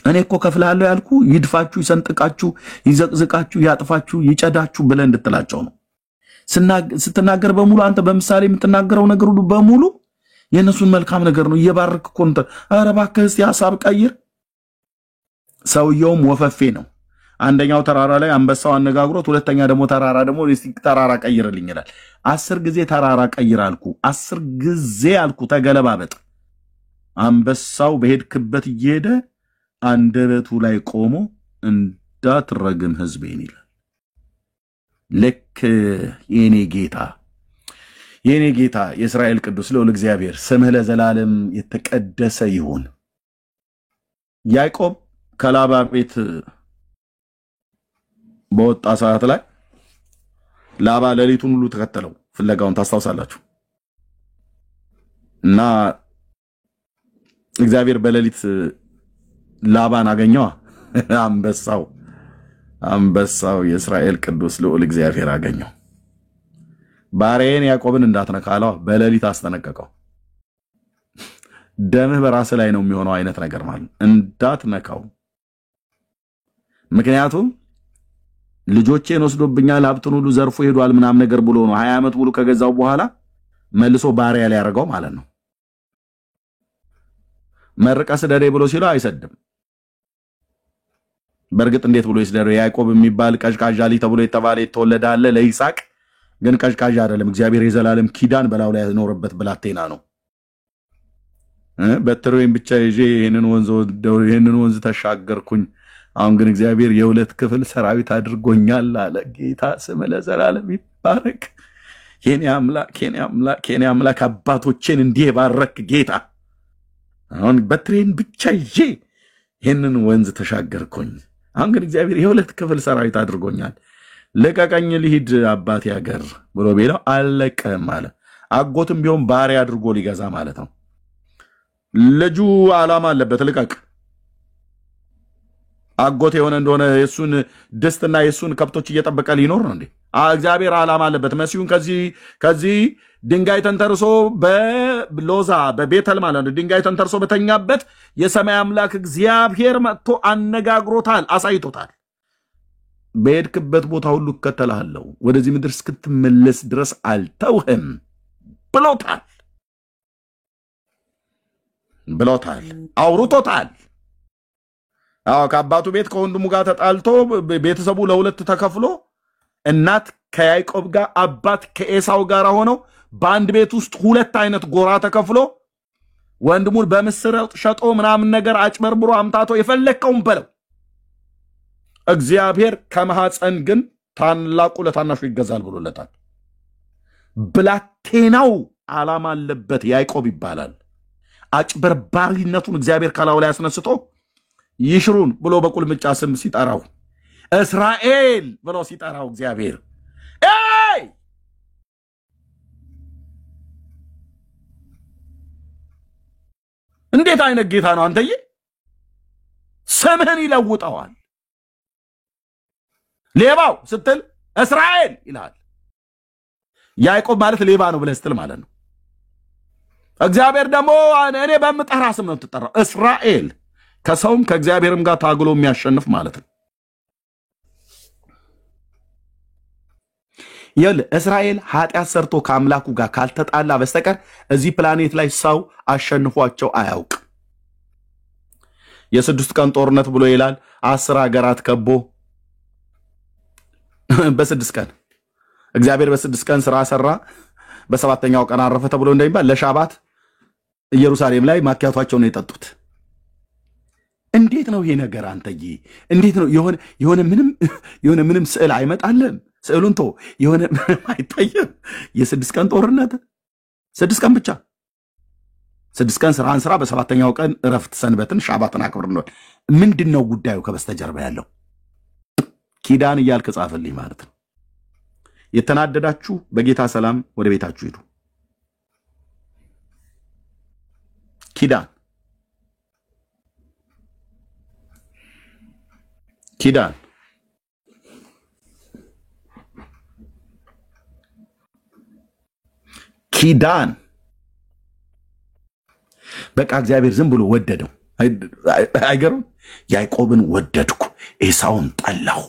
እኔ እኮ ከፍላለሁ ያልኩ ይድፋችሁ ይሰንጥቃችሁ ይዘቅዝቃችሁ ያጥፋችሁ ይጨዳችሁ ብለ እንድትላቸው ነው ስትናገር በሙሉ አንተ በምሳሌ የምትናገረው ነገር ሁሉ በሙሉ የነሱን መልካም ነገር ነው እየባረክ ኮንተ ኧረ እባክህ እስቲ ሐሳብ ቀይር ሰውየውም ወፈፌ ነው አንደኛው ተራራ ላይ አንበሳው አነጋግሮት ሁለተኛ ደግሞ ተራራ ደግሞ እስቲ ተራራ ቀይርልኝ ይላል 10 ጊዜ ተራራ ቀይር አልኩ 10 ጊዜ አልኩ ተገለባበጥ አንበሳው በሄድክበት እየሄደ አንደበቱ ላይ ቆሞ እንዳትረግም ህዝቤን ይላል ለክ የኔ ጌታ የእስራኤል ቅዱስ ልዑል እግዚአብሔር ስምህ ለዘላለም የተቀደሰ ይሁን ያዕቆብ ከላባ ቤት በወጣ ሰዓት ላይ ላባ ለሊቱን ሁሉ ተከተለው ፍለጋውን ታስታውሳላችሁ እና እግዚአብሔር በለሊት ላባን አገኘው አንበሳው የእስራኤል ቅዱስ ልዑል እግዚአብሔር አገኘው ባሪያዬን ያዕቆብን እንዳትነካለው በለሊት አስጠነቀቀው ደምህ በራስ ላይ ነው የሚሆነው አይነት ነገር ማለት እንዳትነካው ምክንያቱም ልጆቼን ወስዶብኛል ሀብቱን ሁሉ ዘርፎ ሄዷል ምናም ነገር ብሎ ነው 20 ዓመት ሙሉ ከገዛው በኋላ መልሶ ባሪያ ላይ ያረጋው ማለት ነው መርቀስ ደሬ ብሎ ሲለው አይሰድም በርግጥ እንዴት ብሎ ይስደረው ያዕቆብ የሚባል ቀሽቃዣ ልጅ ተብሎ የተባለ የተወለደ አለ ለይስሐቅ ግን ቀሽቃዣ አይደለም እግዚአብሔር የዘላለም ኪዳን በላው ላይ ያኖርበት ብላቴና ነው በትሮይም ብቻ ይዤ ይሄንን ወንዝ ተሻገርኩኝ አሁን ግን እግዚአብሔር የሁለት ክፍል ሰራዊት አድርጎኛል አለ ጌታ ስም ለዘላለም ይባረክ የኔ አምላክ አባቶችን እንዲህ ባረክ ጌታ አሁን በትሬን ብቻ ይዤ ይሄንን ወንዝ ተሻገርኩኝ አሁን ግን እግዚአብሔር የሁለት ክፍል ሰራዊት አድርጎኛል ለቀቀኝ ልሂድ አባቴ ሀገር ብሎ ቢለው አለቀም አለ አጎትም ቢሆን ባሪያ አድርጎ ሊገዛ ማለት ነው ልጁ ዓላማ አለበት ልቀቅ አጎት የሆነ እንደሆነ የሱን ደስትና የሱን ከብቶች እየጠበቀ ሊኖር ነው እንዴ እግዚአብሔር ዓላማ አለበት መሲሁን ከዚህ ድንጋይ ተንተርሶ በሎዛ በቤተል ማለት ነው ድንጋይ ተንተርሶ በተኛበት የሰማይ አምላክ እግዚአብሔር መጥቶ አነጋግሮታል አሳይቶታል በሄድክበት ቦታ ሁሉ እከተልሃለሁ ወደዚህ ምድር እስክትመለስ ድረስ አልተውህም ብሎታል አውርቶታል ከአባቱ ቤት ከወንድሙ ጋር ተጣልቶ ቤተሰቡ ለሁለት ተከፍሎ እናት ከያዕቆብ ጋር አባት ከኤሳው ጋር ሆነው በአንድ ቤት ውስጥ ሁለት አይነት ጎራ ተከፍሎ ወንድሙን በምስር ሸጦ ምናምን ነገር አጭበርብሮ አምታቶ የፈለከውን በለው እግዚአብሔር ከመሐፀን ግን ታላቁ ለታናሹ ይገዛል ብሎለታል ብላቴናው ዓላማ አለበት ያዕቆብ ይባላል አጭበርባሪነቱን እግዚአብሔር ካላው ላይ አስነስቶ ይሽሩን ብሎ በቁልምጫ ስም ሲጠራው እስራኤል ብሎ ሲጠራው እግዚአብሔር እንዴት አይነት ጌታ ነው አንተዬ ስምህን ይለውጣዋል ሌባው ስትል እስራኤል ይላል ያዕቆብ ማለት ሌባ ነው ብለህ ስትል ማለት ነው እግዚአብሔር ደግሞ እኔ በምጠራ ስም ነው ተጠራው እስራኤል ከሰውም ከእግዚአብሔርም ጋር ታግሎ የሚያሸንፍ ማለት ነው እስራኤል ኃጢአት ሰርቶ ከአምላኩ ጋር ካልተጣላ በስተቀር እዚህ ፕላኔት ላይ ሰው አሸንፏቸው አያውቅ የ6 ቀን ጦርነት ብሎ ይላል 10 ሀገራት ከቦ በ6 ቀን እግዚአብሔር በ6 ቀን ስራ ሰራ በ7ኛው ቀን አረፈ ተብሎ እንደሚባል ለሻባት ኢየሩሳሌም ላይ ማኪያቷቸው ነው የጠጡት እንዴት ነው ይሄ ነገር አንተዬ እንዴት ነው የሆነ ምንም ስዕል አይመጣለም ስዕሉን ተው የሆነ አይታየም የ6 ቀን ጦርነት 6 ቀን ብቻ 6 ቀን ስራን ስራ በ7ኛው ቀን እረፍት ሰንበትን ሻባትን አክብር ነው ምንድነው ጉዳዩ ከበስተጀርባ ያለው ኪዳን እያልክ ጻፈልኝ ማለት ነው የተናደዳችሁ በጌታ ሰላም ወደ ቤታችሁ ሂዱ ኪዳን በቃ እግዚአብሔር ዝም ብሎ ወደደው አይገርም ያዕቆብን ወደድኩ ኤሳውን ጠላሁ።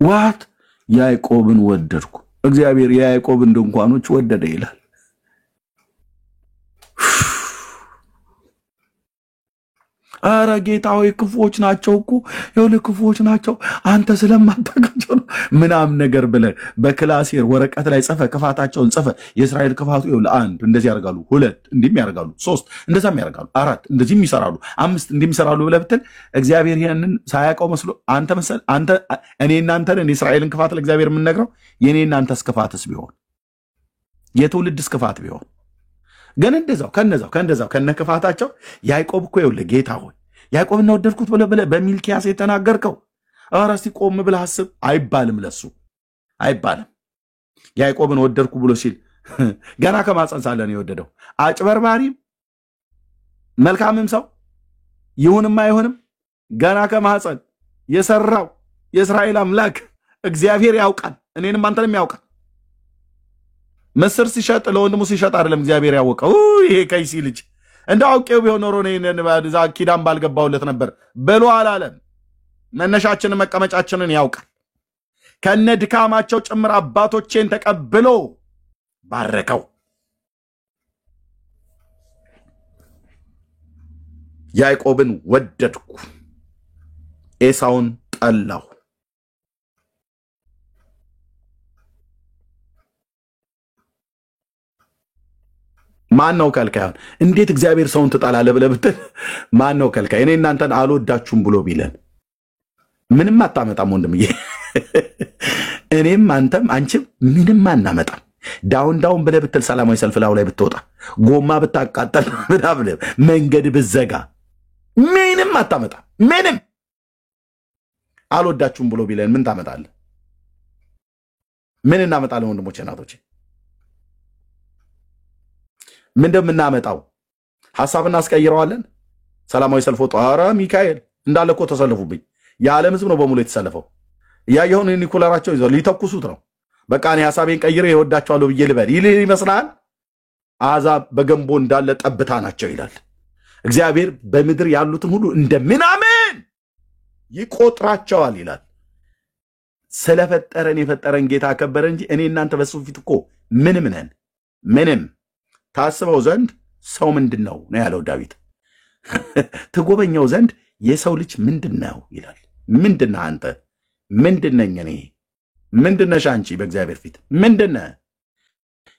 ዋት ያዕቆብን ወደድኩ እግዚአብሔር የያዕቆብን ድንኳኖች ወደደ ይላል። አረ ጌታዬ ክፉዎች ናቸው እኮ ይኸውልህ ክፉዎች ናቸው አንተ ስለማታውቃቸው ነው ምናምን ነገር ብለህ በክላሴር ወረቀት ላይ ጽፈ ክፋታቸውን ጽፈ የእስራኤል ክፋቱ ይኸውልህ 1 እንደዚህ ያደርጋሉ 2 እንዲህም ያደርጋሉ 3 እንደዛም ያደርጋሉ 4 እንደዚህም ይሰራሉ 5 እንዲህም ይሰራሉ ብለህ ብትል እግዚአብሔር ይሄንን ሳያውቀው መስሎ አንተ እኔ እናንተን የእስራኤልን ክፋት ለእግዚአብሔር የምንነግረው የኔ እናንተስ ክፋትስ ቢሆን የትውልድስ ክፋት ቢሆን ግን እንደዛው ከነክፋታቸው ያዕቆብ እኮ ይኸውልህ ጌታ ሆይ ያዕቆብን ወደድኩት ብለህ በሚልኪያስ የተናገርከው ኧረ እስቲ ቆም ብለህ አስብ አይባልም። ለሱ አይባልም። ያዕቆብን ወደድኩ ብሎ ሲል ገና ከማፀን ሳለ ነው የወደደው። አጭበርባሪም መልካምም ሰው ይሁንም አይሆንም ገና ከማፀን የሰራው የእስራኤል አምላክ እግዚአብሔር ያውቃል። እኔንም አንተንም ያውቃል። ምስር ሲሸጥ ለወንድሙ ሲሸጥ አይደለም እግዚአብሔር ያወቀው። ይሄ ከይሲ ልጅ እንደው አውቄው ቢሆን ኖሮ እዛ ኪዳን ባልገባውለት ነበር ብሎ አላለም። መነሻችንን መቀመጫችንን ያውቃል። ከነ ድካማቸው ጭምር አባቶቼን ተቀብሎ ባረከው። ያዕቆብን ወደድኩ ኤሳውን ጠላሁ። ማን ነው ከልካይ? እንዴት እግዚአብሔር ሰውን ትጣላለህ ብለህ ብትል ማን ነው ከልካይ? እኔ እናንተን አልወዳችሁም ብሎ ቢለን ምንም አታመጣም ወንድምዬ። እኔም አንተም አንቺም ምንም አናመጣም። ዳውን ብለህ ብትል ሰላማዊ ሰልፍ ላይ ብትወጣ ጎማ ብታቃጠል ብለህ መንገድ ብዘጋ ምንም አታመጣም። ምንም አልወዳችሁም ብሎ ቢለን ምን ታመጣለህ? ምን እናመጣለን ወንድሞቼ እናቶቼ? ምን እንደምናመጣው ሐሳብ እናስቀይረዋለን። ሰላማዊ ሰልፍ ወጣ። ኧረ ሚካኤል እንዳለ እኮ ተሰልፉብኝ። የዓለም ህዝብ ነው በሙሉ የተሰለፈው። ያየውን ኒኩለራቸው ይዘው ሊተኩሱት ነው። በቃ እኔ ሐሳቤን ቀይሬ ይወዳቸዋለሁ ብዬ ልበል ይመስላል። አሕዛብ በገንቦ እንዳለ ጠብታ ናቸው ይላል እግዚአብሔር። በምድር ያሉትን ሁሉ እንደ ምናምን ይቆጥራቸዋል ይላል። ስለፈጠረን የፈጠረን ጌታ አከበረ እንጂ እኔ እናንተ በሱ ፊት እኮ ምንም ነን። ምንም ታስበው ዘንድ ሰው ምንድነው ነው ያለው ዳዊት። ትጎበኛው ዘንድ የሰው ልጅ ምንድነው ይላል። ምንድነህ አንተ? ምንድነኝ እኔ? ምንድነሽ አንቺ? በእግዚአብሔር ፊት ምንድነህ?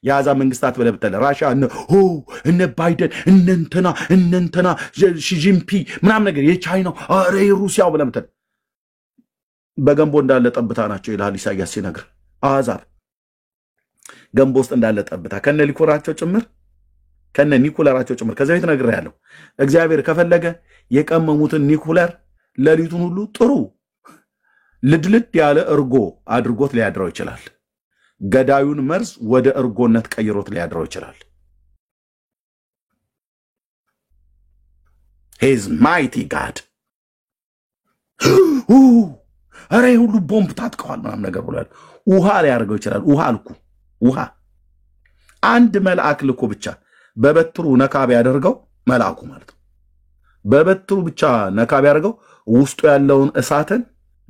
የአሕዛብ መንግስታት ብለህ ብትል ራሽያ እነ ባይደን እነንተና ሺጂንፒ ምናምን ነገር የቻይናው ኧረ የሩሲያው ብለህ ብትል በገንቦ እንዳለ ጠብታ ናቸው ይላል ኢሳያስ ሲነግር። አሕዛብ ገንቦ ውስጥ እንዳለ ጠብታ ከነ ሊኮራቸው ጭምር ከነ ኒኩለራቸው ጭምር። ከዛ ቤት ነግሬ ያለው እግዚአብሔር ከፈለገ የቀመሙትን ኒኩለር ሌሊቱን ሁሉ ጥሩ ልድልድ ያለ እርጎ አድርጎት ሊያድረው ይችላል። ገዳዩን መርዝ ወደ እርጎነት ቀይሮት ሊያድረው ይችላል። he is mighty God። አረ ሁሉ ቦምብ ታጥቀዋል ምናምን ነገር ብሏል። ውሃ ሊያደርገው ይችላል። ውሃ አልኩ ውሃ አንድ መልአክ ልኮ ብቻ በበትሩ ነካ ቢያደርገው መልአኩ ማለት ነው። በበትሩ ብቻ ነካ ቢያደርገው ውስጡ ያለውን እሳትን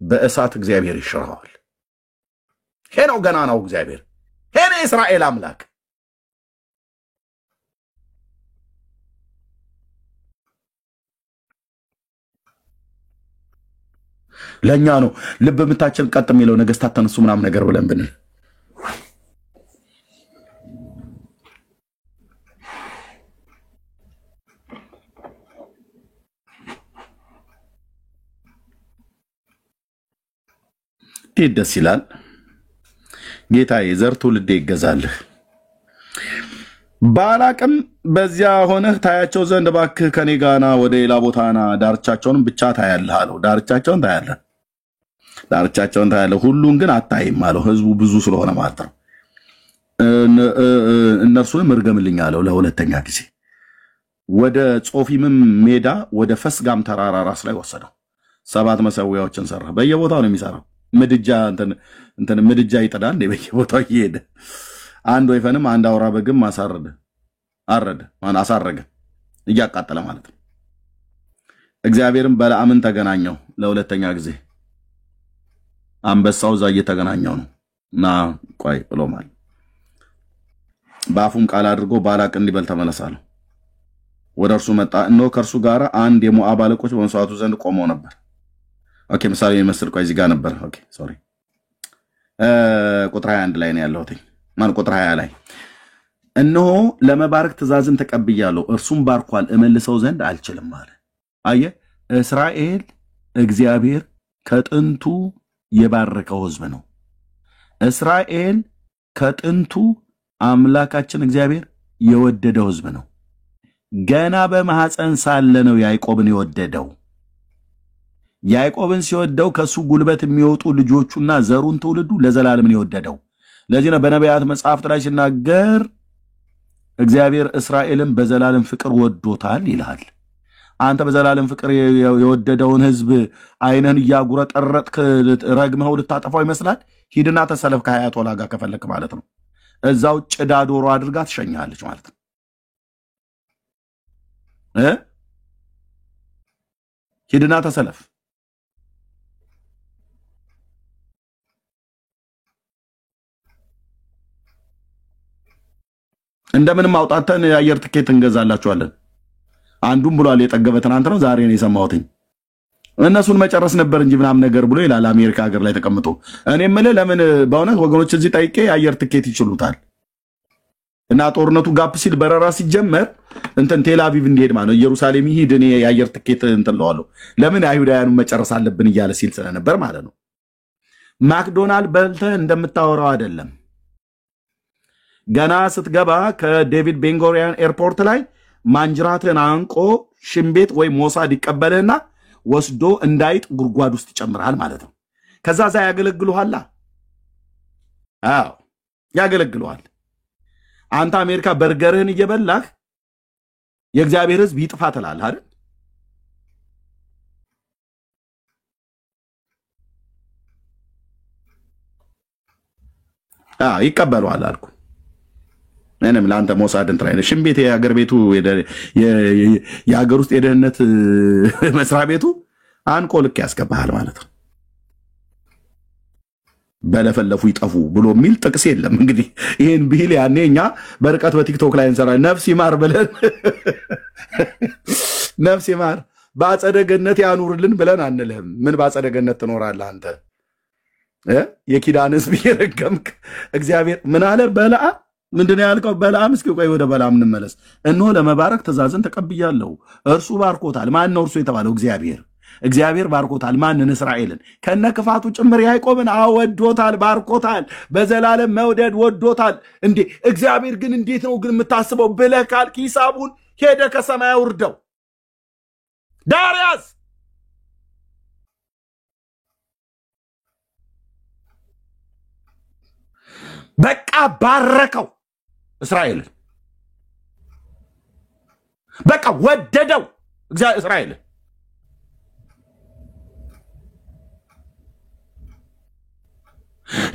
በእሳት እግዚአብሔር ይሽረዋል። ሄኖ ገና ነው እግዚአብሔር። ሄኖ እስራኤል አምላክ ለኛ ነው ልብ ምታችን ቀጥ የሚለው ነገስታት ተነሱ ምናምን ነገር ብለን ብንል ደስ ይላል። ጌታዬ ዘር ትውልድ ይገዛልህ። ባላቅም በዚያ ሆነህ ታያቸው ዘንድ እባክህ ከኔ ጋና ወደ ሌላ ቦታና ዳርቻቸውን ብቻ ታያለህ አለው። ዳርቻቸውን ታያለህ ሁሉን ግን አታይም አለው። ህዝቡ ብዙ ስለሆነ ማለት ነው። እነርሱንም እርገምልኝ አለው ለሁለተኛ ጊዜ። ወደ ጾፊምም ሜዳ ወደ ፈስጋም ተራራ ራስ ላይ ወሰደው። 7 መሰዊያዎችን ሰራ። በየቦታው ነው የሚሰራው። ምድጃ ይጥዳል በየቦታው እየሄደ አንድ ወይፈንም አንድ አውራ በግም አሳረገ። እያቃጠለ ማለት ነው። እግዚአብሔርም በለዓምን ተገናኘው ለሁለተኛ ጊዜ አንበሳው እዛ እየተገናኘው ነው እና ቆይ ብሎ ማለት በአፉም ቃል አድርጎ ባላቅ እንዲበል ተመለሳለሁ። ወደ እርሱ መጣ፣ እነሆ ከእርሱ ጋር አንድ የሞዓብ አለቆች በመስዋዕቱ ዘንድ ቆመው ነበር። ኦኬ ምሳሌ የሚመስል ቆይ እዚህ ጋር ነበር። ኦኬ ሶሪ ቁጥር 21 ላይ ነው ያለሁት። ማን ቁጥር 20 ላይ እነሆ ለመባረክ ትእዛዝን ተቀብያለሁ፣ እርሱም ባርኳል፣ እመልሰው ዘንድ አልችልም አለ። አየ እስራኤል እግዚአብሔር ከጥንቱ የባረከው ሕዝብ ነው። እስራኤል ከጥንቱ አምላካችን እግዚአብሔር የወደደው ሕዝብ ነው። ገና በማህፀን ሳለ ነው ያዕቆብን የወደደው። ያዕቆብን ሲወደው ከሱ ጉልበት የሚወጡ ልጆቹና ዘሩን ትውልዱ ለዘላለም የወደደው። ለዚህ ነው በነቢያት መጽሐፍት ላይ ሲናገር እግዚአብሔር እስራኤልን በዘላለም ፍቅር ወዶታል ይላል። አንተ በዘላለም ፍቅር የወደደውን ሕዝብ አይነን እያጉረጠረጥክ ረግመው ልታጠፋው ይመስላል? ሂድና ተሰለፍ ከአያቶላ ጋር ከፈለክ ማለት ነው። እዛው ጭዳ ዶሮ አድርጋ ትሸኛለች ማለት ነው። ሂድና ተሰለፍ። እንደምንም አውጣተን የአየር ትኬት እንገዛላችኋለን። አንዱም ብሏል የጠገበ ትናንት ነው ዛሬ ነው የሰማሁትኝ። እነሱን መጨረስ ነበር እንጂ ምናምን ነገር ብሎ ይላል አሜሪካ ሀገር ላይ ተቀምጦ። እኔ የምልህ ለምን በእውነት ወገኖች እዚህ ጠይቄ የአየር ትኬት ይችሉታል እና ጦርነቱ ጋፕ ሲል በረራ ሲጀመር እንትን ቴል አቪቭ እንዲሄድ ማለት ነው ኢየሩሳሌም ይሄድ እኔ የአየር ትኬት እንትን ለዋለሁ ለምን አይሁዳውያኑን መጨረስ አለብን እያለ ሲል ስለነበር ማለት ነው። ማክዶናልድ በልተህ እንደምታወራው አይደለም። ገና ስትገባ ከዴቪድ ቤንጎሪያን ኤርፖርት ላይ ማንጅራትን አንቆ ሽምቤት ወይ ሞሳድ ይቀበልህና ወስዶ እንዳይጥ ጉድጓድ ውስጥ ይጨምራል ማለት ነው። ከዛ ዛ ያገለግሉሃል። አዎ ያገለግሉሃል። አንተ አሜሪካ በርገርህን እየበላህ የእግዚአብሔር ሕዝብ ይጥፋ ትላለህ አይደል? ይቀበሉሃል አልኩ። እኔም ለአንተ ሞሳድ እንትን አይነት ሽምቤት የሀገር ቤቱ የሀገር ውስጥ የደህንነት መስሪያ ቤቱ አንቆ ልክ ያስገባሃል ማለት ነው። በለፈለፉ ይጠፉ ብሎ የሚል ጥቅስ የለም። እንግዲህ ይህን ብሂል ያኔ እኛ በርቀት በቲክቶክ ላይ እንሰራ ነፍስ ይማር ብለን ነፍስ ይማር በአጸደ ገነት ያኑርልን ብለን አንልህም። ምን በአጸደ ገነት ትኖራለህ አንተ? የኪዳን ሕዝብ የረገምክ እግዚአብሔር ምን አለ? በለዓም ምንድነው ያልከው? በለዓም እስኪ ቆይ ወደ በለዓም እንመለስ። እነሆ ለመባረክ ትእዛዝን ተቀብያለሁ፣ እርሱ ባርኮታል። ማን ነው እርሱ የተባለው? እግዚአብሔር። እግዚአብሔር ባርኮታል። ማንን? እስራኤልን ከነ ክፋቱ ጭምር ያዕቆብን አወዶታል፣ ባርኮታል። በዘላለም መውደድ ወዶታል። እንዴ እግዚአብሔር ግን እንዴት ነው ግን የምታስበው ብለህ ካልክ ሂሳቡን ሄደ ከሰማይ አውርደው ዳርያስ በቃ ባረከው እስራኤልን። በቃ ወደደው እግዚአብሔር እስራኤልን።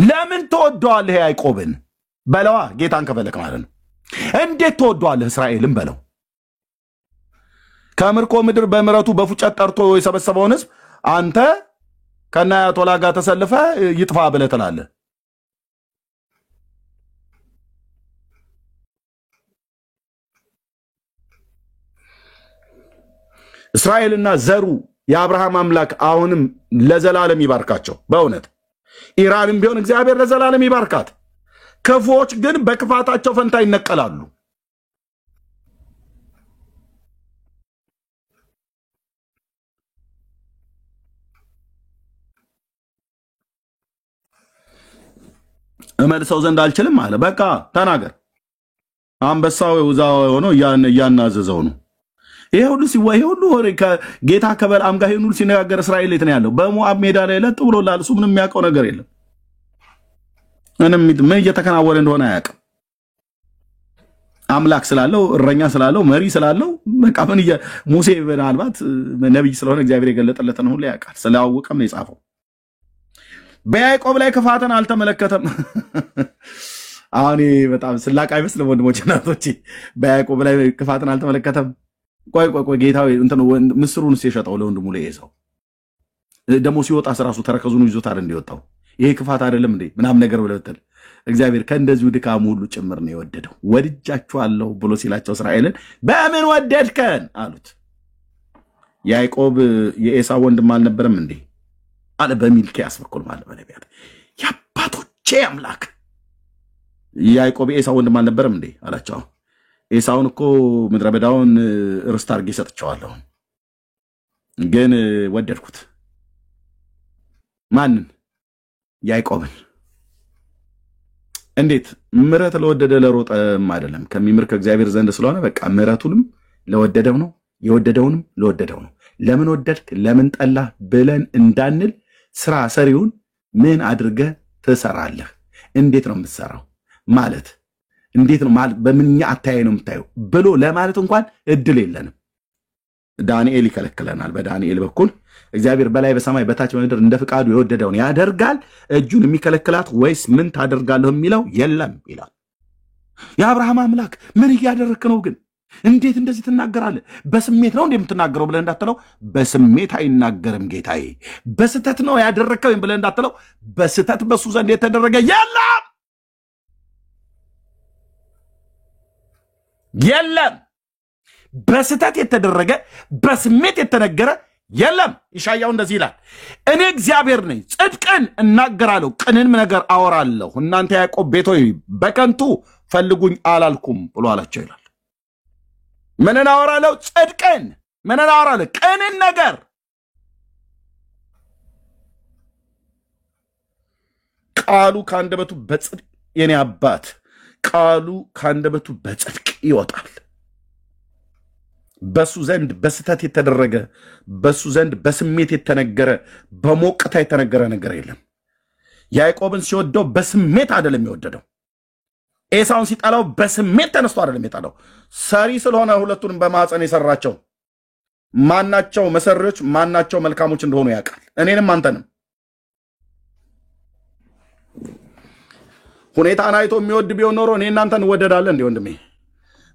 ለምን ተወደዋለህ ያዕቆብን በለዋ? ጌታን ከፈለክ ማለት ነው። እንዴት ተወደዋለህ እስራኤልን በለው። ከምርኮ ምድር በምረቱ በፉጨት ጠርቶ የሰበሰበውን ሕዝብ አንተ ከና አያቶላ ጋር ተሰልፈ ይጥፋ ብለህ ትላለህ። እስራኤልና ዘሩ የአብርሃም አምላክ አሁንም ለዘላለም ይባርካቸው። በእውነት ኢራንም ቢሆን እግዚአብሔር ለዘላለም ይባርካት። ክፉዎች ግን በክፋታቸው ፈንታ ይነቀላሉ። እመልሰው ዘንድ አልችልም አለ። በቃ ተናገር። አንበሳው እዛው ሆኖ እያናዘዘው ነው። ይሄ ሁሉ ሲዋይ ሁሉ ጌታ ከበለዓም ጋር ሁሉ ሲነጋገር እስራኤል የት ነው ያለው? በሞዓብ ሜዳ ላይ ለጥ ብሎላል። እሱ ምንም የሚያውቀው ነገር የለም። ምን እየተከናወነ እንደሆነ አያውቅም። አምላክ ስላለው እረኛ ስላለው መሪ ስላለው በቃ ምን ሙሴ ምናልባት ነብይ ስለሆነ እግዚአብሔር የገለጠለትን ሁሉ ያውቃል። ስላወቀም ነው የጻፈው። በያዕቆብ ላይ ክፋትን አልተመለከተም። አሁን በጣም ስላቅ አይመስልም ወንድሞች እናቶች? በያዕቆብ ላይ ክፋትን አልተመለከተም። ቆይ ጌታው እንትን ምስሩን ሲሸጣው ለወንድሙ ለኤሳው ደሞ ሲወጣ ራሱ ተረከዙን ይዞታል እንዲወጣው ይሄ ክፋት አይደለም እንዴ ምናም ነገር ብለውታል እግዚአብሔር ከእንደዚሁ ድካም ሁሉ ጭምር ነው የወደደው ወድጃችኋለሁ ብሎ ሲላቸው እስራኤልን በምን ወደድከን አሉት ያዕቆብ የኤሳው ወንድም አልነበረም እንዴ አለ በሚልክያስ በኩል ማለት በነቢያት ያባቶቼ አምላክ ያዕቆብ የኤሳው ወንድም አልነበረም እንዴ አላቸው ኤሳውን እኮ ምድረ በዳውን ርስት አድርጌ ሰጥቼዋለሁ ግን ወደድኩት ማንን ያዕቆብን እንዴት ምሕረት ለወደደ ለሮጠም አይደለም ከሚምር ከእግዚአብሔር ዘንድ ስለሆነ በቃ ምሕረቱንም ለወደደው ነው የወደደውንም ለወደደው ነው ለምን ወደድክ ለምን ጠላ ብለን እንዳንል ስራ ሰሪውን ምን አድርገ ትሰራለህ እንዴት ነው የምትሰራው ማለት እንዴት ነው ማለት በምንኛ አታያይ ነው የምታየው ብሎ ለማለት እንኳን እድል የለንም ዳንኤል ይከለክለናል በዳንኤል በኩል እግዚአብሔር በላይ በሰማይ በታች በምድር እንደ ፍቃዱ የወደደውን ያደርጋል እጁን የሚከለክላት ወይስ ምን ታደርጋለህ የሚለው የለም ይላል የአብርሃም አምላክ ምን እያደረክ ነው ግን እንዴት እንደዚህ ትናገራለህ በስሜት ነው እንደምትናገረው ብለህ እንዳትለው በስሜት አይናገርም ጌታዬ በስተት ነው ያደረከው ብለህ እንዳትለው በስተት በሱ ዘንድ የተደረገ የለም በስተት የተደረገ በስሜት የተነገረ የለም ኢሳይያው እንደዚህ ይላል እኔ እግዚአብሔር ነኝ ጽድቅን እናገራለሁ ቅንን ነገር አወራለሁ እናንተ ያዕቆብ ቤቶይ በከንቱ ፈልጉኝ አላልኩም ብሎ አላቸው ይላል ምንን አወራለሁ ጽድቅን ምንን አወራለሁ ቅንን ነገር ቃሉ ካንደበቱ በጽድቅ የኔ አባት ቃሉ ካንደበቱ በጽድቅ ይወጣል በሱ ዘንድ በስተት የተደረገ በሱ ዘንድ በስሜት የተነገረ በሞቅታ የተነገረ ነገር የለም ያዕቆብን ሲወደው በስሜት አይደለም የወደደው ኤሳውን ሲጣላው በስሜት ተነስቶ አይደለም የጣላው ሰሪ ስለሆነ ሁለቱንም በማህፀን የሰራቸው ማናቸው መሰሪዎች ማናቸው መልካሞች እንደሆኑ ያውቃል እኔንም አንተንም ሁኔታን አይቶ የሚወድ ቢሆን ኖሮ እኔ እናንተን ወደዳለን እንዴ ወንድሜ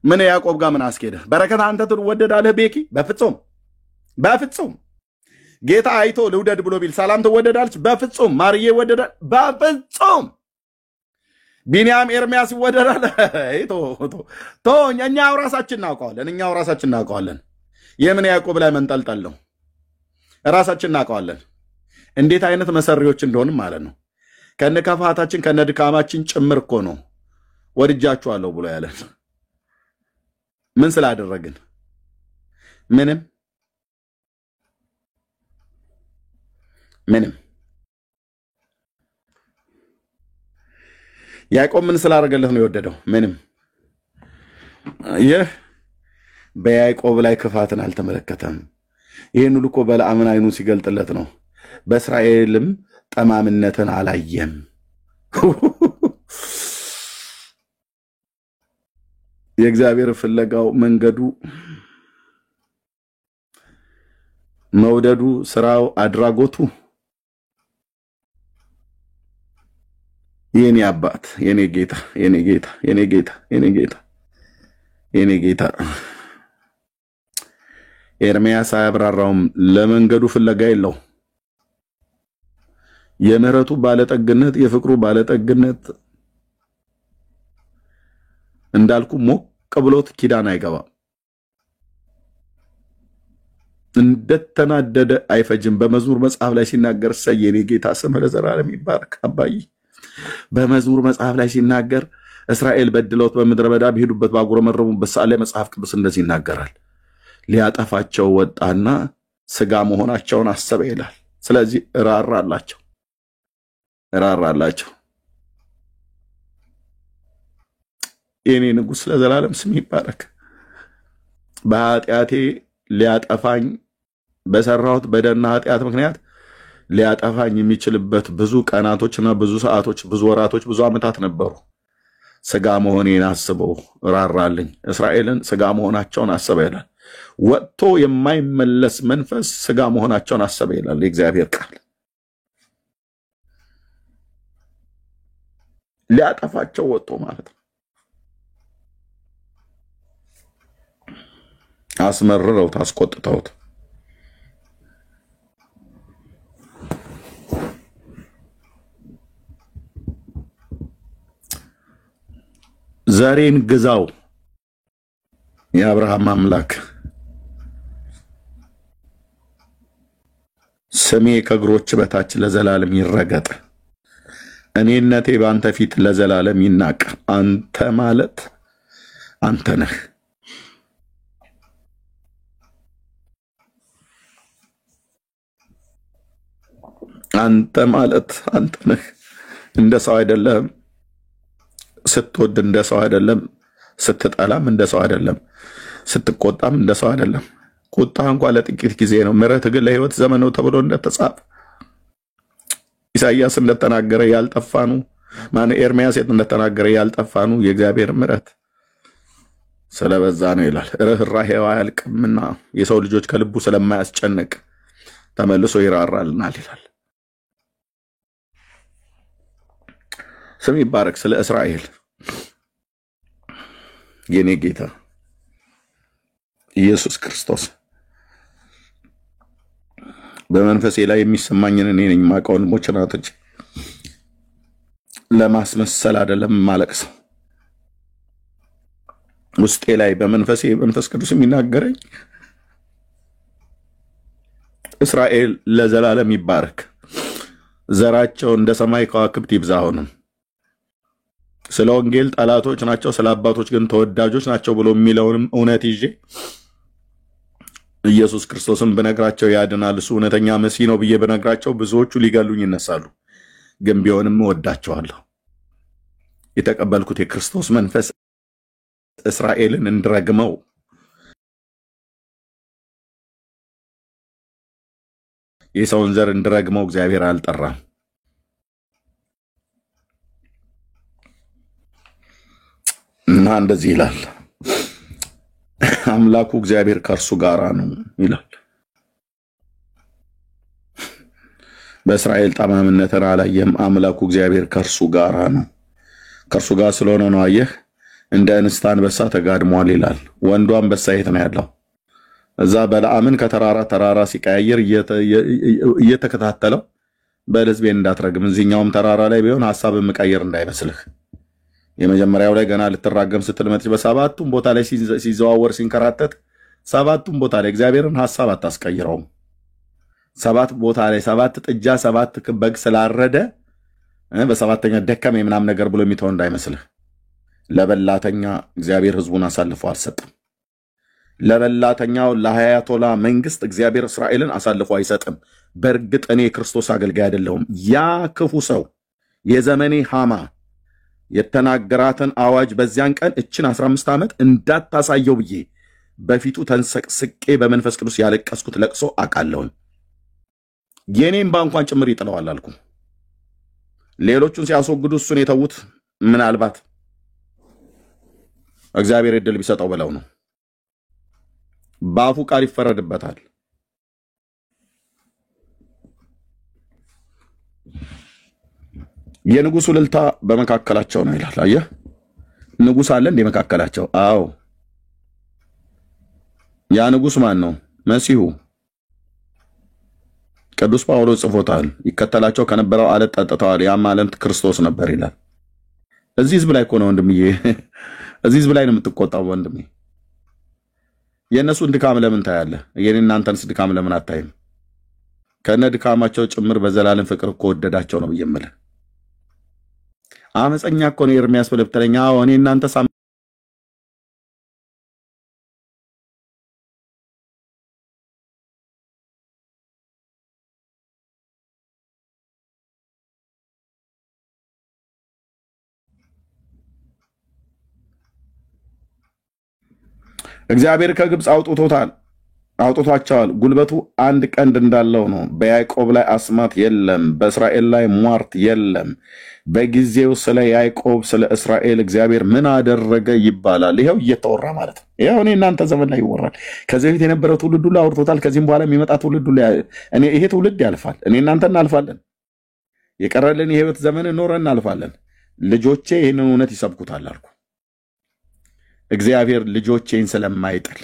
ምን ያዕቆብ ጋር ምን አስኬደ በረከት አንተ ትወደዳለህ ቤኪ በፍጹም ጌታ አይቶ ልውደድ ብሎ ቢል ሰላም ትወደዳለች በፍጹም ማርዬ ወደዳል በፍጹም ቢንያም ኤርሚያስ ይወደዳል ቶ እኛው ራሳችን እናውቀዋለን የምን ያዕቆብ ላይ መንጠልጠል ነው ራሳችን እናውቀዋለን እንዴት አይነት መሰሪዎች እንደሆንም ማለት ነው ከነከፋታችን ከነድካማችን ጭምር እኮ ነው ወድጃችኋለሁ ብሎ ያለን ምን ስላደረግን ምንም ያዕቆብ ምን ስላደረገለት ነው የወደደው ምንም ይህ በያዕቆብ ላይ ክፋትን አልተመለከተም ይሄን ሁሉ እኮ በለዓምን አይኑ ሲገልጥለት ነው በእስራኤልም ጠማምነትን አላየም የእግዚአብሔር ፍለጋው መንገዱ መውደዱ ስራው አድራጎቱ የኔ አባት የኔ ጌታ ኤርሚያስ አያብራራውም ለመንገዱ ፍለጋ የለው የምህረቱ ባለጠግነት የፍቅሩ ባለጠግነት እንዳልኩ ሞቅ ብሎት ኪዳን አይገባም እንደተናደደ አይፈጅም በመዝሙር መጽሐፍ ላይ ሲናገር ሰየኔ ጌታ ስም ለዘላለም ይባረክ አባይ በመዝሙር መጽሐፍ ላይ ሲናገር እስራኤል በድለውት በመድረ በዳ ቢሄዱበት ባጉረመረሙበት ሰዓት ላይ መጽሐፍ ቅዱስ እንደዚህ ይናገራል ሊያጠፋቸው ወጣና ስጋ መሆናቸውን አሰበ ይላል ስለዚህ ራራላቸው የኔ ንጉስ ለዘላለም ስም ይባረክ በኃጢአቴ ሊያጠፋኝ በሰራሁት በደልና ኃጢአት ምክንያት ሊያጠፋኝ የሚችልበት ብዙ ቀናቶችና ብዙ ሰዓቶች ብዙ ወራቶች ብዙ ዓመታት ነበሩ ስጋ መሆኔን አስበው ራራልኝ እስራኤልን ስጋ መሆናቸውን አሰበ ይላል ወጥቶ የማይመለስ መንፈስ ስጋ መሆናቸውን አሰበ ይላል የእግዚአብሔር ቃል ሊያጠፋቸው ወጥቶ ማለት ነው አስመርረውት አስቆጥተውት ዘሬን ግዛው የአብርሃም አምላክ ስሜ ከእግሮች በታች ለዘላለም ይረገጥ፣ እኔነቴ በአንተ ፊት ለዘላለም ይናቅ። አንተ ማለት አንተ ነህ። አንተ ማለት አንተ ነህ። እንደ ሰው አይደለም። ስትወድ እንደ ሰው አይደለም። ስትጠላም እንደ ሰው አይደለም። ስትቆጣም እንደ ሰው አይደለም። ቁጣ እንኳን ለጥቂት ጊዜ ነው፣ ምሕረት ግን ለሕይወት ዘመን ነው ተብሎ እንደተጻፈ ኢሳይያስ እንደተናገረ ያልጠፋኑ ኤርምያስ እንደተናገረ ያልጠፋኑ የእግዚአብሔር ምሕረት ስለበዛ ነው ይላል። ርኅራኄው አያልቅምና የሰው ልጆች ከልቡ ስለማያስጨንቅ ተመልሶ ይራራልናል ይላል። ስም ይባረክ። ስለ እስራኤል የኔ ጌታ ኢየሱስ ክርስቶስ በመንፈሴ ላይ የሚሰማኝን እኔ ነኝ የማውቀው። ወንድሞች እናቶች፣ ለማስመሰል አይደለም ማለቅሰው። ውስጤ ላይ በመንፈሴ መንፈስ ቅዱስ የሚናገረኝ እስራኤል ለዘላለም ይባረክ፣ ዘራቸው እንደ ሰማይ ከዋክብት ይብዛ። አሁንም ስለ ወንጌል ጠላቶች ናቸው፣ ስለ አባቶች ግን ተወዳጆች ናቸው ብሎ የሚለውንም እውነት ይዤ ኢየሱስ ክርስቶስን ብነግራቸው ያድናል፣ እሱ እውነተኛ መሲህ ነው ብዬ ብነግራቸው ብዙዎቹ ሊገሉኝ ይነሳሉ። ግን ቢሆንም እወዳቸዋለሁ። የተቀበልኩት የክርስቶስ መንፈስ እስራኤልን እንድረግመው የሰውን ዘር እንድረግመው እግዚአብሔር አልጠራም። እና እንደዚህ ይላል፣ አምላኩ እግዚአብሔር ከእርሱ ጋር ነው ይላል። በእስራኤል ጠማምነትን አላየም። አምላኩ እግዚአብሔር ከእርሱ ጋር ነው። ከእርሱ ጋር ስለሆነ ነው። አየህ፣ እንደ እንስት አንበሳ ተጋድሟል ይላል። ወንዱ አንበሳ የት ነው ያለው? እዛ በለዓምን ከተራራ ተራራ ሲቀያየር እየተከታተለው በሕዝቤን እንዳትረግም፣ እዚህኛውም ተራራ ላይ ቢሆን ሐሳብ የምቀይር እንዳይመስልህ። የመጀመሪያው ላይ ገና ልትራገም ስትል መጥቼ በሰባቱም ቦታ ላይ ሲዘዋወር ሲንከራተት፣ ሰባቱም ቦታ ላይ እግዚአብሔርን ሐሳብ አታስቀይረውም። ሰባት ቦታ ላይ ሰባት ጥጃ ሰባት በግ ስላረደ በሰባተኛ ደከመ ምናምን ነገር ብሎ የሚተው እንዳይመስልህ። ለበላተኛ እግዚአብሔር ሕዝቡን አሳልፎ አልሰጥም። ለበላተኛው ለአያቶላ መንግስት እግዚአብሔር እስራኤልን አሳልፎ አይሰጥም። በእርግጥ እኔ የክርስቶስ አገልጋይ አይደለሁም። ያ ክፉ ሰው የዘመኔ ሃማ የተናገራትን አዋጅ በዚያን ቀን እችን 15 ዓመት እንዳታሳየው ብዬ በፊቱ ተንሰቅስቄ በመንፈስ ቅዱስ ያለቀስኩት ለቅሶ አውቃለሁኝ። የኔም እንኳን ጭምር ይጥለዋል አልኩ። ሌሎቹን ሲያስወግዱ እሱን የተዉት ምናልባት እግዚአብሔር ዕድል ቢሰጠው ብለው ነው። በአፉ ቃል ይፈረድበታል። የንጉሱ እልልታ በመካከላቸው ነው ይላል። አየህ፣ ንጉስ አለ እንደ መካከላቸው። አዎ፣ ያ ንጉስ ማን ነው? መሲሁ። ቅዱስ ጳውሎስ ጽፎታል። ይከተላቸው ከነበረው አለት ጠጥተዋል፣ ያ ማለት ክርስቶስ ነበር ይላል። እዚህ ህዝብ ላይ እኮ ነው ወንድምዬ፣ እዚህ ህዝብ ላይ ነው የምትቆጣው ወንድሜ። የእነሱን ድካም ለምን ታያለህ? የኔ እናንተንስ ድካም ለምን አታይም? ከነ ድካማቸው ጭምር በዘላለም ፍቅር እኮ ወደዳቸው ነው የምልህ። አመፀኛ እኮ ነው ኤርምያስ ብለብተኛ። እኔ እናንተ እግዚአብሔር ከግብፅ አውጥቷቸዋል። ጉልበቱ አንድ ቀንድ እንዳለው ነው። በያዕቆብ ላይ አስማት የለም፣ በእስራኤል ላይ ሟርት የለም። በጊዜው ስለ ያዕቆብ ስለ እስራኤል እግዚአብሔር ምን አደረገ ይባላል። ይኸው እየተወራ ማለት ነው። ይኸው እኔ እናንተ ዘመን ላይ ይወራል። ከዚህ በፊት የነበረው ትውልድ ሁሉ አውርቶታል። ከዚህም በኋላ የሚመጣ ትውልድ ሁሉ ይሄ ትውልድ ያልፋል። እኔ እናንተ እናልፋለን። የቀረልን የህይወት ዘመን ኖረን እናልፋለን። ልጆቼ ይህንን እውነት ይሰብኩታል አልኩ። እግዚአብሔር ልጆቼን ስለማይጥል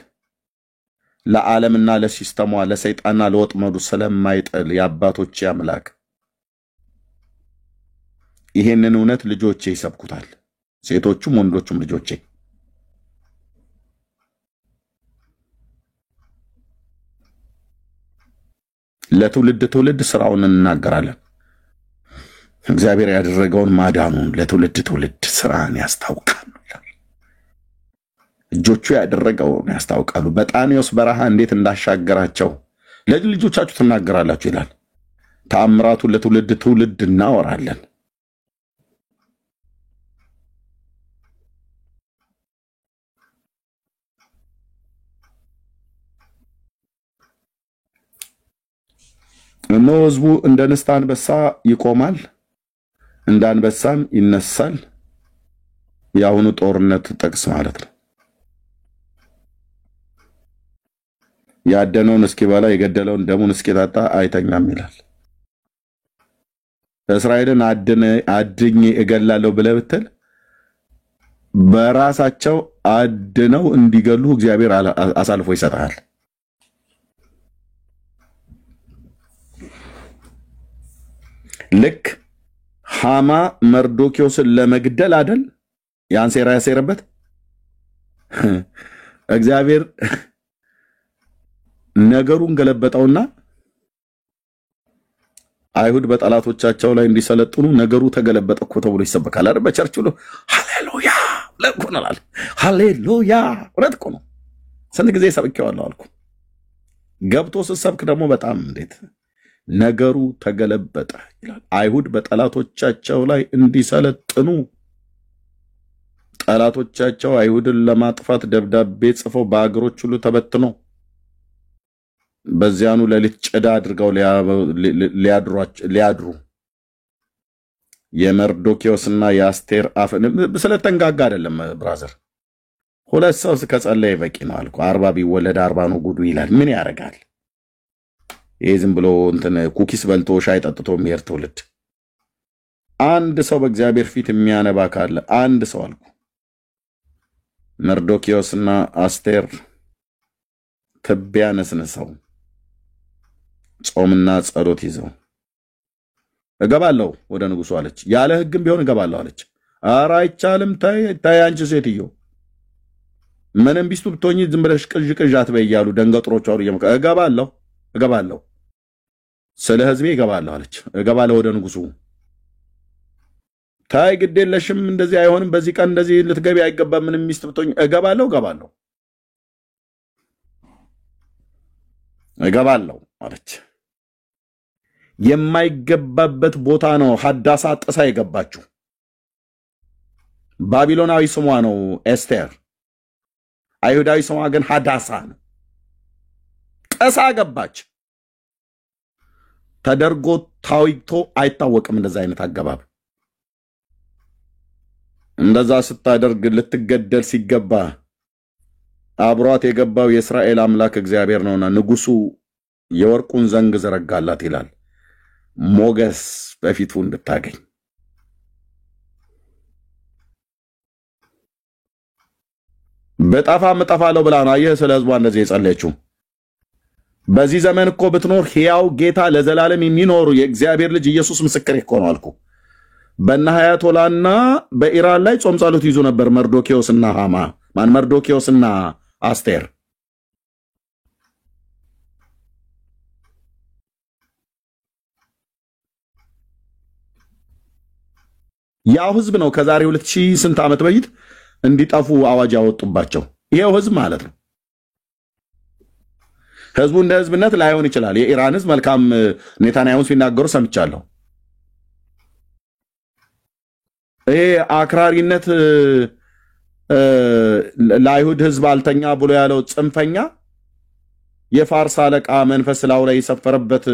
ለዓለምና ለሲስተሟ ለሰይጣንና ለወጥመዱ ስለማይጥል የአባቶቼ አምላክ ይሄንን እውነት ልጆቼ ይሰብኩታል። ሴቶቹም ወንዶቹም ልጆቼ ለትውልድ ትውልድ ስራውን እንናገራለን። እግዚአብሔር ያደረገውን ማዳኑን ለትውልድ ትውልድ ስራን ያስታውቃሉ። እጆቹ ያደረገውን ያስታውቃሉ። በጣኔዎስ በረሃ እንዴት እንዳሻገራቸው ለልጆቻችሁ ትናገራላችሁ ይላል። ተአምራቱን ለትውልድ ትውልድ እናወራለን። እነሆ ሕዝቡ እንደ ንስት አንበሳ ይቆማል፣ እንደ አንበሳም ይነሳል። የአሁኑ ጦርነት ጥቅስ ማለት ነው። ያደነውን እስኪበላ የገደለውን ደሙን እስኪጠጣ አይተኛም ይላል። እስራኤልን አድኜ እገላለሁ ብለህ ብትል በራሳቸው አድነው እንዲገሉ እግዚአብሔር አሳልፎ ይሰጣል። ልክ ሃማ መርዶኪዮስን ለመግደል አይደል ያን ሴራ ያሴረበት እግዚአብሔር ነገሩን ገለበጠውና አይሁድ በጠላቶቻቸው ላይ እንዲሰለጥኑ ነገሩ ተገለበጠ እኮ ተብሎ ይሰበካል አይደል? በቸርች ሁሉ ሃሌሉያ ለቆናል። ሃሌሉያ ወረት እኮ ነው። ስንት ጊዜ ሰብኬዋለሁ አልኩ። ገብቶ ስሰብክ ደግሞ በጣም እንዴት ነገሩ ተገለበጠ ይላል። አይሁድ በጠላቶቻቸው ላይ እንዲሰለጥኑ ጠላቶቻቸው አይሁድን ለማጥፋት ደብዳቤ ጽፈው በአገሮች ሁሉ ተበትነው በዚያኑ ሌሊት ጭዳ አድርገው ሊያድሩ የመርዶኪዮስና የአስቴር አፍን ስለተንጋጋ አይደለም ብራዘር። ሁለት ሰው ከጸለየ በቂ ነው አልኩ። 40 ቢወለድ 40 ነው ጉዱ ይላል። ምን ያደርጋል? ይሄ ዝም ብሎ እንትን ኩኪስ በልቶ ሻይ ጠጥቶ የሚሄድ ትውልድ። አንድ ሰው በእግዚአብሔር ፊት የሚያነባ ካለ አንድ ሰው አልኩ። መርዶኪዮስና አስቴር ትቢያ ነስንሰው ጾምና ጸሎት ይዘው እገባለሁ ወደ ንጉሱ አለች። ያለ ሕግም ቢሆን እገባለሁ አለች። ኧረ አይቻልም፣ ታይ አንቺ ሴትዮ ምንም ቢስቱ ብትሆኚ ዝም ብለሽ ቅዥ አትበይ እያሉ ደንገጥሮች አውሩ። እገባለሁ ስለ ሕዝቤ እገባለሁ አለች። እገባለሁ ወደ ንጉሱ። ታይ ግድ የለሽም፣ እንደዚህ አይሆንም፣ በዚህ ቀን እንደዚህ ልትገቢ አይገባም፣ ምንም ሚስት ብትሆኚ እገባለሁ አለች። የማይገባበት ቦታ ነው ሐዳሳ ጥሳ የገባችው። ባቢሎናዊ ስሟ ነው ኤስቴር፣ አይሁዳዊ ስሟ ግን ሐዳሳ ነው። ጥሳ ገባች። ተደርጎ ታዊቶ አይታወቅም እንደዛ አይነት አገባብ። እንደዛ ስታደርግ ልትገደል ሲገባ አብሯት የገባው የእስራኤል አምላክ እግዚአብሔር ነውና ንጉሱ የወርቁን ዘንግ ዘረጋላት ይላል፣ ሞገስ በፊቱ እንድታገኝ። በጣፋ መጣፋለው ብላ ነው አየህ ስለ ሕዝቧ እንደዚህ የጸለየችው። በዚህ ዘመን እኮ ብትኖር ሕያው ጌታ ለዘላለም የሚኖር የእግዚአብሔር ልጅ ኢየሱስ ምስክር እኮ ነው አልኩ። በእነ ሀያቶላና በኢራን ላይ ጾም ጸሎት ይዙ ነበር መርዶኪዮስና አስቴር። ያው ህዝብ ነው ከዛሬ 2000 ስንት ዓመት በፊት እንዲጠፉ አዋጅ ያወጡባቸው ይሄው ህዝብ ማለት ነው። ህዝቡ እንደ ህዝብነት ላይሆን ይችላል። የኢራን ህዝብ መልካም ኔታንያሁን ሲናገሩ ሰምቻለሁ። ይሄ አክራሪነት ለአይሁድ ህዝብ አልተኛ ብሎ ያለው ጽንፈኛ የፋርስ አለቃ መንፈስ ላው ላይ የሰፈረበት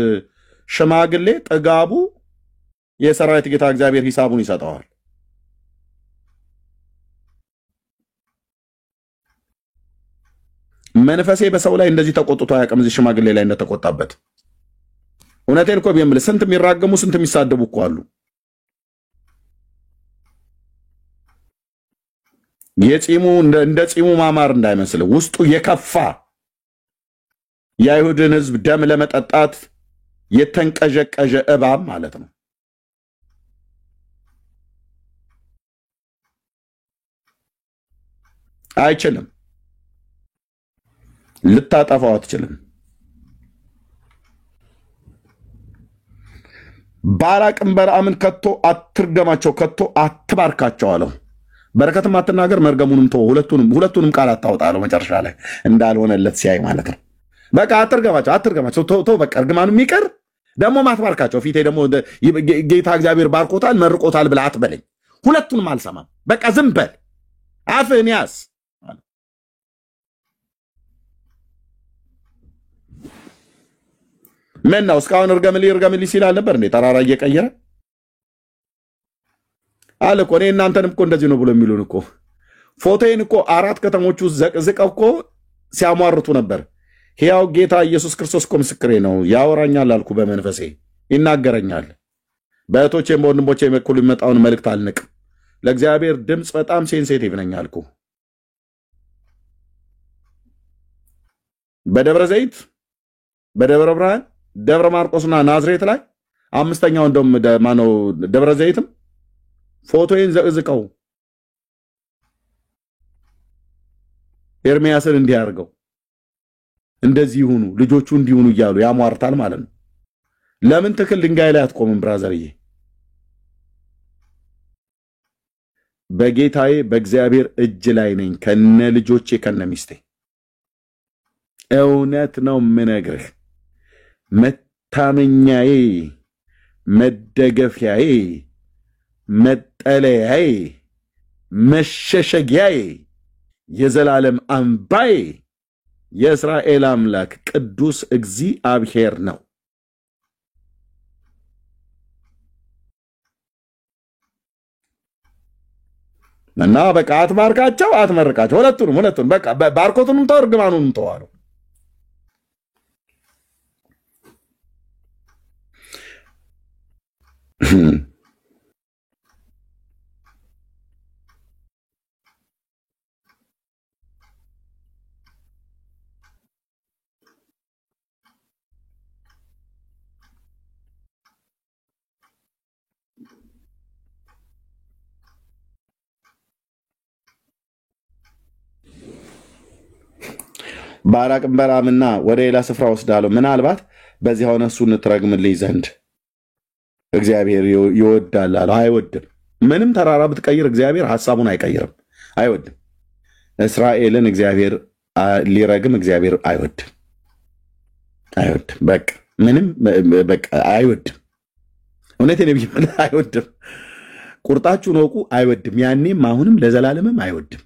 ሽማግሌ ጥጋቡ የሰራዊት ጌታ እግዚአብሔር ሂሳቡን ይሰጠዋል። መንፈሴ በሰው ላይ እንደዚህ ተቆጥቶ አያውቅም፣ እዚህ ሽማግሌ ላይ እንደተቆጣበት። እውነቴን እኮ ቢምል ስንት የሚራገሙ ስንት የሚሳደቡ እኮ አሉ። የጺሙ እንደ ጺሙ ማማር እንዳይመስል ውስጡ የከፋ የአይሁድን ሕዝብ ደም ለመጠጣት የተንቀዠቀዠ እባብ ማለት ነው። አይችልም፣ ልታጠፋው አትችልም። ባላቅም በለዓምን ከቶ አትርገማቸው፣ ከቶ አትባርካቸው አለው። በረከትም አትናገር፣ መርገሙንም ተወው፣ ሁለቱንም ቃል አታውጣ አለው። መጨረሻ ላይ እንዳልሆነለት ሲያይ ማለት ነው። በቃ አትርገማቸው፣ ተው በቃ እርግማኑ የሚቀር ደግሞ ማትባርካቸው። ፊቴ ደግሞ ጌታ እግዚአብሔር ባርኮታል መርቆታል ብለህ አትበለኝ። ሁለቱንም አልሰማም። በቃ ዝም በል፣ አፍህን ያዝ። ምን ነው እስካሁን እርገምልኝ ሲል አልነበር እንዴ? ተራራ እየቀየረ አለ እኮ። እኔ እናንተንም እኮ እንደዚህ ነው ብሎ የሚሉን እኮ ፎቶዬን እኮ 4 ከተሞች ውስጥ ዘቅዝቀው እኮ ሲያሟርቱ ነበር። ሕያው ጌታ ኢየሱስ ክርስቶስ እኮ ምስክሬ ነው። ያወራኛል አልኩ፣ በመንፈሴ ይናገረኛል። በእህቶቼም በወንድሞቼ በኩል የሚመጣውን መልእክት አልንቅም። ለእግዚአብሔር ድምፅ በጣም ሴንሴቲቭ ነኝ አልኩ። በደብረ ዘይት፣ በደብረ ብርሃን፣ ደብረ ማርቆስና ናዝሬት ላይ 5ኛው እንደውም ማነው ደብረ ዘይትም ፎቶዬን ዘቅዝቀው ኤርሚያስን እንዲህ አድርገው እንደዚህ ይሁኑ ልጆቹ እንዲሁኑ እያሉ ያሟርታል ማለት ነው። ለምን ትክል ድንጋይ ላይ አትቆምም ብራዘርዬ? በጌታዬ በእግዚአብሔር እጅ ላይ ነኝ ከነ ልጆቼ ከነ ሚስቴ። እውነት ነው የምነግርህ። መታመኛዬ፣ መደገፊያዬ፣ መጠለያዬ፣ መሸሸጊያዬ፣ የዘላለም አምባዬ የእስራኤል አምላክ ቅዱስ እግዚአብሔር ነው። እና በቃ አትባርካቸው፣ አትመርቃቸው። ሁለቱንም በቃ ባርኮቱንም ተው፣ እርግማኑንም ተው አለው። ባላቅም በለዓምና ወደ ሌላ ስፍራ ወስዳለሁ፣ ምናልባት በዚህ ሆነ እሱን ትረግምልኝ ዘንድ እግዚአብሔር ይወዳል አለው። አይወድም። ምንም ተራራ ብትቀይር እግዚአብሔር ሐሳቡን አይቀይርም፣ አይወድም። እስራኤልን እግዚአብሔር ሊረግም እግዚአብሔር አይወድም። በቃ ምንም በቃ አይወድም። እውነቴን አይወድም። ቁርጣችሁን ወቁ። አይወድም። ያኔም አሁንም ለዘላለምም አይወድም።